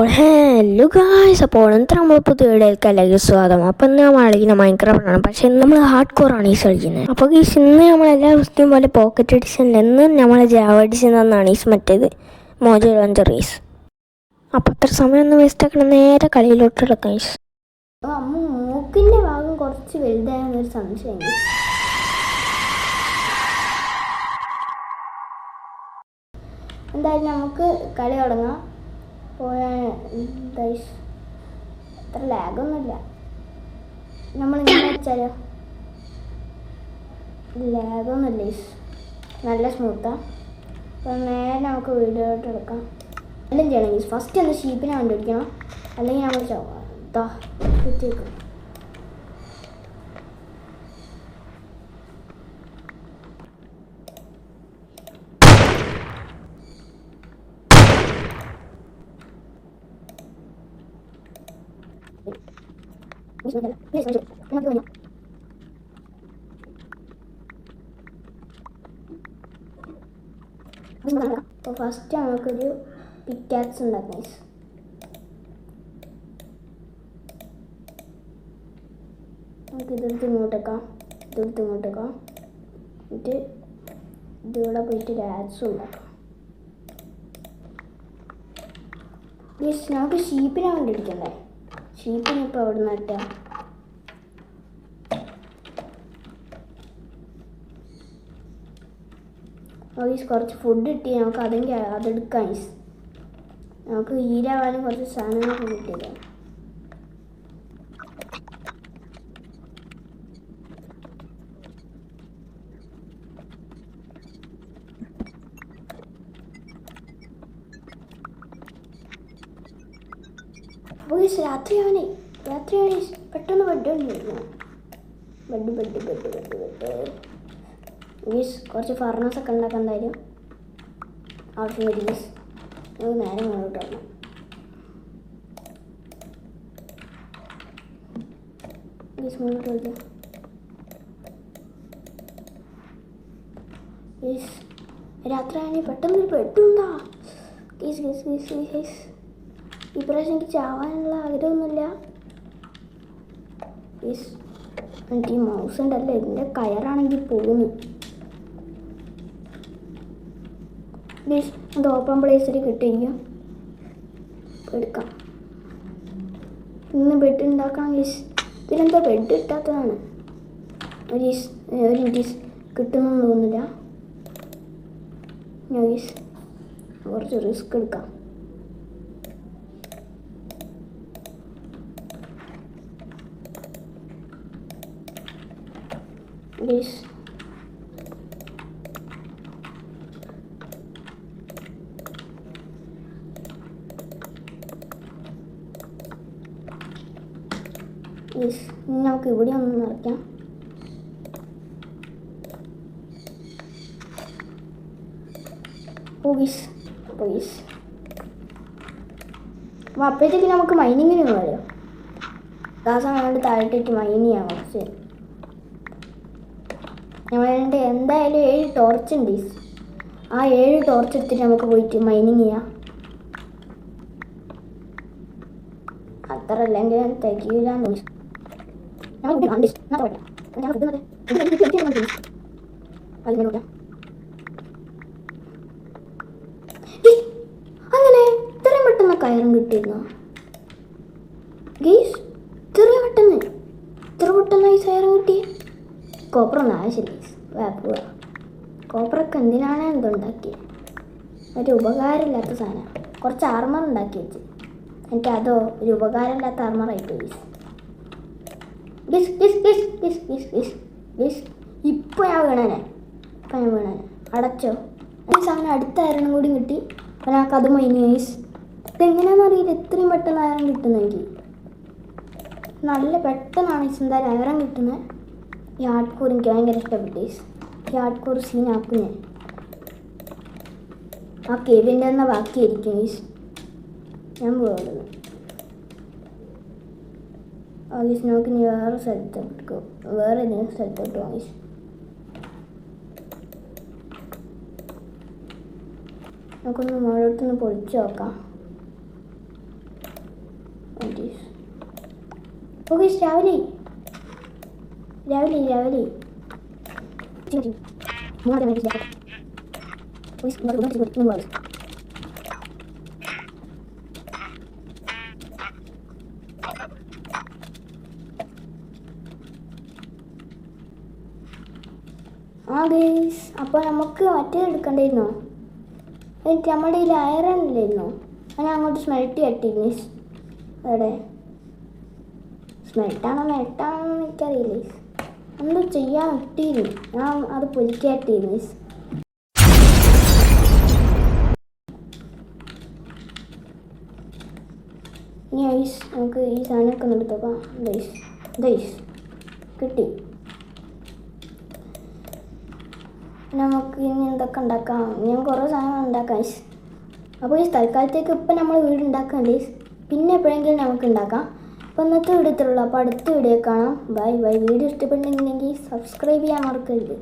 Hello guys, അപ്പോൾ ഇന്നത്തെ നമ്മൾ പുതിയ വീഡിയോയിലേക്ക് എല്ലാവർക്കും സ്വാഗതം. അപ്പം ഇന്ന് നമ്മൾ കളിക്കുന്ന മൈൻക്രാഫ്റ്റാണ്. പക്ഷേ ഇന്ന് നമ്മൾ ഹാർഡ് കോറാണ് ഈസ് കളിക്കുന്നത്. അപ്പോൾ ഗൈസ് ഇന്ന് നമ്മൾ എല്ലാ ദിവസത്തെയും പോലെ പോക്കറ്റ് എഡിഷനിൽ ഇന്ന് നമ്മൾ ജാവ എഡിഷൻ തന്നാണ് ഈസ് മറ്റേത് മോജോ ലോഞ്ചർ ഈസ്. അപ്പോൾ അത്ര സമയമൊന്നും വേസ്റ്റ് ആക്കണം, നേരെ കളിയിലോട്ട് എടുക്കാം ഈസ്. അമ്മ മൂക്കിൻ്റെ ഭാഗം കുറച്ച് വലുതായെന്നൊരു സംശയം. എന്തായാലും നമുക്ക് കളി തുടങ്ങാം. അത്ര ലാഗൊന്നുമില്ല. നമ്മളിങ്ങനെ വെച്ചാലോ ലാഗൊന്നുമില്ല, നല്ല സ്മൂത്താണ്. അപ്പം നേരെ നമുക്ക് വീഡിയോട്ട് എടുക്കാം. എല്ലാം ചെയ്യണം. ഫസ്റ്റ് ഒന്ന് ഷീപ്പിനെ കണ്ടുപിടിക്കണം, അല്ലെങ്കിൽ നമ്മൾ കുത്തിവെക്കും. അപ്പോൾ ഫസ്റ്റ് നമുക്കൊരു പിക്കാക്സ് ഉണ്ടാക്കാം. നമുക്ക് ഇതെടുത്ത് ഇങ്ങോട്ടേക്കാം, എന്നിട്ട് ഇതിവിടെ പോയിട്ട് രാക്സും ഉണ്ടാക്കാം. നമുക്ക് ഷീപ്പിനെ കണ്ടിരിക്കണ്ടേ? ഷീപ്പിനെ ഇപ്പോൾ എവിടെ നിന്ന് ഇട്ടാം? കുറച്ച് ഫുഡ് കിട്ടി, നമുക്ക് അതെടുക്കാം. നമുക്ക് ഈരാവാനും കുറച്ച് സാധനങ്ങളൊക്കെ കിട്ടിയതാണ്. അപ്പോൾ രാത്രിയാണ് പെട്ടെന്ന് ബെഡ് കുറച്ച് ഫർണസൊക്കെ ഉണ്ടാക്കാൻ എന്തായാലും ആവശ്യം വരും. നമുക്ക് നേരെ മുന്നോട്ട് വരണം. മുന്നോട്ട് വയ്ക്കാം. രാത്രിയാണെങ്കിൽ പെട്ടെന്നൊരു ബെഡുണ്ടാ. ഈ പ്രാവശ്യം എനിക്ക് ചാവാനുള്ള ആഗ്രഹമൊന്നുമില്ല. എനിക്ക് ഈ മൗസ് ഉണ്ടല്ലോ, ഇതിൻ്റെ കയറാണെങ്കിൽ പോകുന്നു. അത് ഓപ്പൺ പ്ലേസിൽ കിട്ടിയിരിക്കും, എടുക്കാം. ഇന്ന് ബെഡ് ഉണ്ടാക്കണം. ഇതിലെന്തോ ബെഡ് കിട്ടാത്തതാണ്. ഒരു കിട്ടുമെന്ന് തോന്നുന്നില്ല. കുറച്ച് റിസ്ക് എടുക്കാം. നമുക്ക് ഇവിടെ ഒന്ന് നിറയ്ക്കാം. അപ്പോൾ അപ്പോഴത്തേക്ക് നമുക്ക് മൈനിങ്ങിന് വരും. സമയം താഴത്തേക്ക് മൈൻ ചെയ്യാം. കുറച്ച് ഞങ്ങളുടെ എന്തായാലും 7 ടോർച്ച് ഉണ്ട്. ആ 7 ടോർച്ച് എടുത്തിട്ട് നമുക്ക് പോയിട്ട് മൈനിങ് ചെയ്യാം. അത്ര അല്ലെങ്കിൽ തികയില്ലാന്ന് തോന്നി. അങ്ങനെ ഇത്രയും പെട്ടെന്ന് കയറും കിട്ടിയിരുന്നു. ഇത്ര പെട്ടെന്ന് ഈ കയറും കിട്ടി. കോപ്പറൊന്നും ആവശ്യമില്ല. പോവാ. കോപ്പറൊക്കെ എന്തിനാണ് എന്തുണ്ടാക്കിയത്? ഒരു ഉപകാരമില്ലാത്ത സാധനം. കുറച്ച് ആർമർ ഉണ്ടാക്കി വെച്ച് എനിക്ക് അതോ ഒരു ഉപകാരമില്ലാത്ത ആർമറായിപ്പോയി. ഇപ്പോൾ ഞാൻ വീണാനെ അടച്ചോ. ഈ സാധനം അടുത്ത അയരണം കൂടി കിട്ടി. അപ്പോൾ ഞങ്ങൾക്ക് അത് മൈനി. ഇതെങ്ങനെയാണെന്ന് അറിയില്ല, എത്രയും പെട്ടെന്ന് അയരം കിട്ടുന്നത്. എനിക്ക് നല്ല പെട്ടെന്നാണ് എന്തായാലും അയരം കിട്ടുന്നത്. ഈ ഹാർഡ് കോർ എനിക്ക് ഭയങ്കര ഇഷ്ടപ്പെട്ടു. ഈ ഹാർഡ് കോർ സീനാക്കും ഞാൻ. ആ കേവിൻ്റെ തന്നെ ബാക്കിയായിരിക്കും. ഞാൻ പോകുന്നത് നമുക്ക് ഇനി വേറെ ഏതെങ്കിലും സ്ഥലത്തോട്ട് വാങ്ങി. നമുക്കൊന്ന് മുകളിലോട്ടൊന്ന് പൊളിച്ച് നോക്കാം. ഓക്കെ രാവിലെ രാവിലെ രാവിലെ ആ ഗൈസ് അപ്പോൾ നമുക്ക് മറ്റേ എടുക്കണ്ടായിരുന്നോ? എന്നിട്ട് നമ്മുടെ കയ്യിൽ അയറൺ ഇല്ലായിരുന്നോ? ഞാൻ അങ്ങോട്ട് സ്മെൽറ്റ് കട്ടി മീൻസ് എവിടെ സ്മെൽട്ടാണോ മെൽട്ടാണോ എന്ന് എനിക്കറിയില്ല. എന്തോ ചെയ്യാൻ ഇട്ടിരുന്നു, ഞാൻ അത് പൊലിക്കാട്ടി മീൻസ്. ഇനി ഐസ് നമുക്ക് ഈ സാധനമൊക്കെ ഒന്ന് എടുത്തോക്കാം. ദൈസ് ദൈസ് കിട്ടി. നമുക്ക് ഇനി എന്തൊക്കെ ഉണ്ടാക്കാം? ഞാൻ കുറേ സാധനങ്ങൾ ഉണ്ടാക്കാം ഐസ്. അപ്പോൾ ഈ തൽക്കാലത്തേക്ക് ഇപ്പം നമ്മൾ വീട് ഉണ്ടാക്കാം ഗൈസ്, പിന്നെ എപ്പോഴെങ്കിലും നമുക്ക് ഉണ്ടാക്കാം. അപ്പോൾ ഇന്നത്തെ വീഡിയോ ഇത്രയുള്ളൂ. അപ്പോൾ അടുത്ത വീഡിയോ കാണാം. Bye bye. വീഡിയോ ഇഷ്ടപ്പെട്ടിട്ടുണ്ടെങ്കിൽ സബ്സ്ക്രൈബ് ചെയ്യാൻ മറക്കരുത്.